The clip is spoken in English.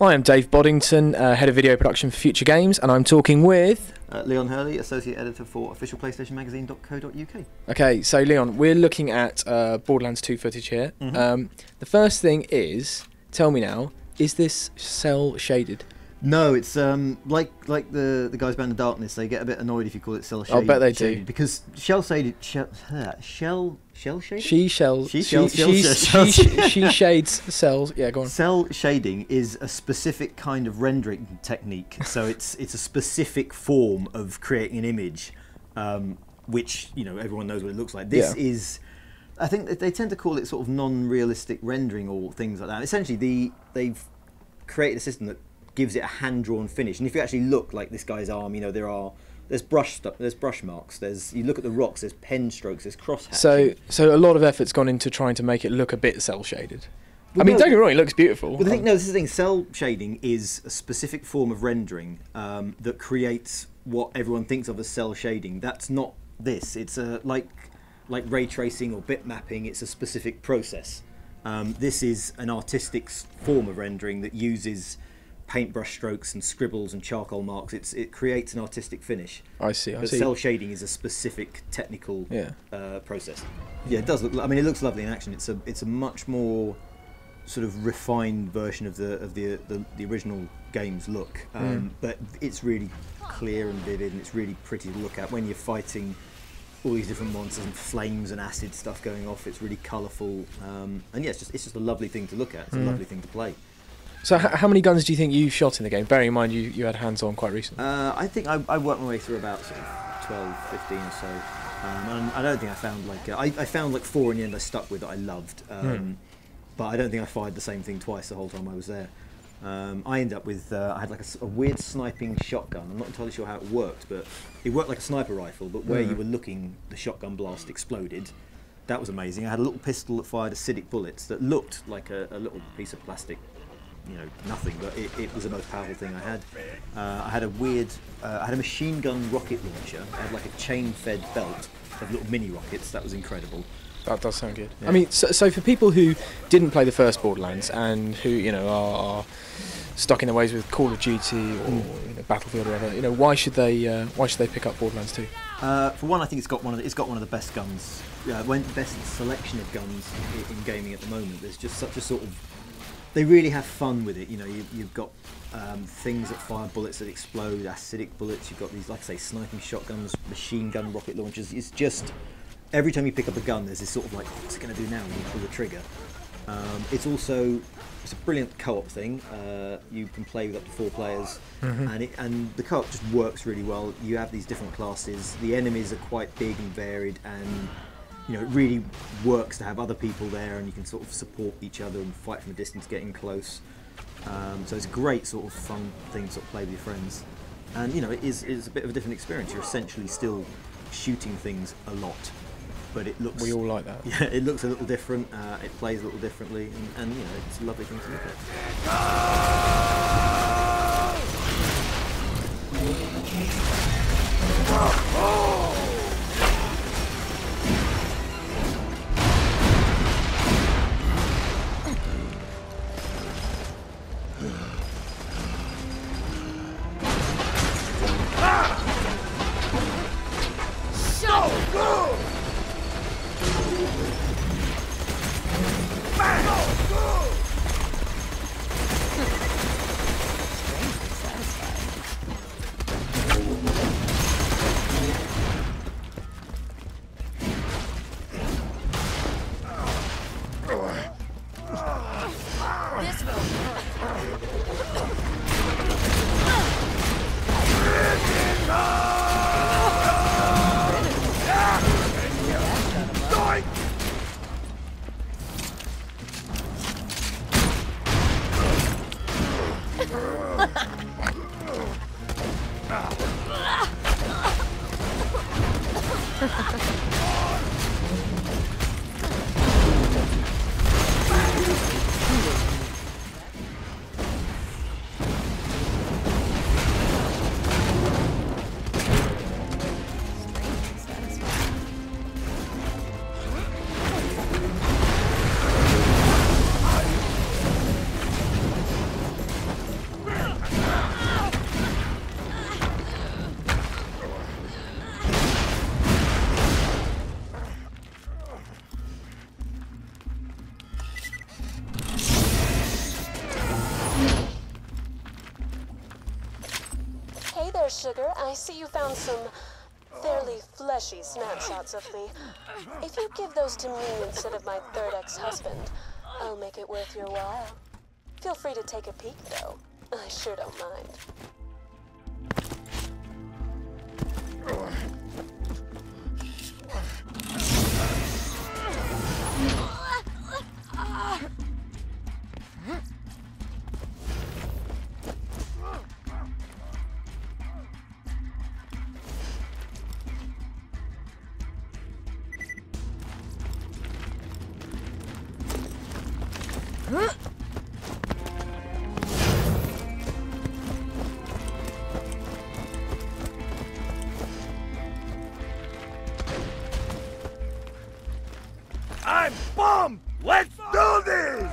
I am Dave Boddington, Head of Video Production for Future Games, and I'm talking with... Leon Hurley, Associate Editor for officialplaystationmagazine.co.uk. Okay, so Leon, we're looking at Borderlands 2 footage here. Mm-hmm. The first thing is, tell me now, is this cell shaded? No, it's like the guys behind the darkness. They get a bit annoyed if you call it cell shaded. I bet they do, because shell shaded. Shell shading. She shades cells. Yeah, go on. Cell shading is a specific kind of rendering technique. So it's a specific form of creating an image, which everyone knows what it looks like. This is. I think they tend to call it sort of non-realistic rendering or things like that. Essentially, they've created a system that gives it a hand-drawn finish. And if you actually look like this guy's arm, there's brush marks. You look at the rocks. There's pen strokes. There's cross hatching. So a lot of effort's gone into trying to make it look a bit cell shaded. Well, don't get me wrong, it looks beautiful. But this is the thing. Cell shading is a specific form of rendering that creates what everyone thinks of as cell shading. That's not this. It's like ray tracing or bit mapping. It's a specific process. This is an artistic form of rendering that uses paintbrush strokes and scribbles and charcoal marks. It creates an artistic finish. I see. But cell shading is a specific technical process. Yeah, it does look. I mean, it looks lovely in action. It's a much more sort of refined version of the original game's look. But it's really clear and vivid, and it's really pretty to look at when you're fighting all these different monsters and flames and acid stuff going off. It's really colourful, and yeah, it's just a lovely thing to look at. It's a lovely thing to play. So how many guns do you think you shot in the game? Bearing in mind you had hands on quite recently. I think I worked my way through about sort of 12, 15 or so. And I don't think I found I found 4 in the end I stuck with that I loved. But I don't think I fired the same thing twice the whole time I was there. I ended up with I had a weird sniping shotgun. I'm not entirely sure how it worked, but it worked like a sniper rifle. But where you were looking, the shotgun blast exploded. That was amazing. I had a little pistol that fired acidic bullets that looked like a little piece of plastic. Nothing, but it was the most powerful thing I had. I had a machine gun rocket launcher. I had like a chain-fed belt of little mini rockets. That was incredible. That does sound good. Yeah. I mean, so for people who didn't play the first Borderlands and who are stuck in their ways with Call of Duty or Battlefield or whatever, why should they pick up Borderlands 2? For one, I think it's got one of the best guns, best selection of guns in gaming at the moment. There's just such a sort of they really have fun with it. You've got things that fire bullets that explode, acidic bullets. You've got these, like I say, sniping shotguns, machine gun rocket launchers. It's just every time you pick up a gun, there's this sort of what's it going to do now when you pull the trigger? It's a brilliant co-op thing. You can play with up to 4 players, and the co-op just works really well. You have these different classes. The enemies are quite big and varied, and it really works to have other people there, and you can sort of support each other and fight from a distance, getting close. So it's a great sort of fun thing to sort of play with your friends. And it is a bit of a different experience. You're essentially still shooting things a lot, but it looks. We all like that. Yeah, it looks a little different. It plays a little differently, and it's a lovely thing to look at. sugar, I see you found some fairly fleshy snapshots of me. If you give those to me instead of my third ex-husband, I'll make it worth your while. Feel free to take a peek, though. I sure don't mind. I'm bummed! Let's do this!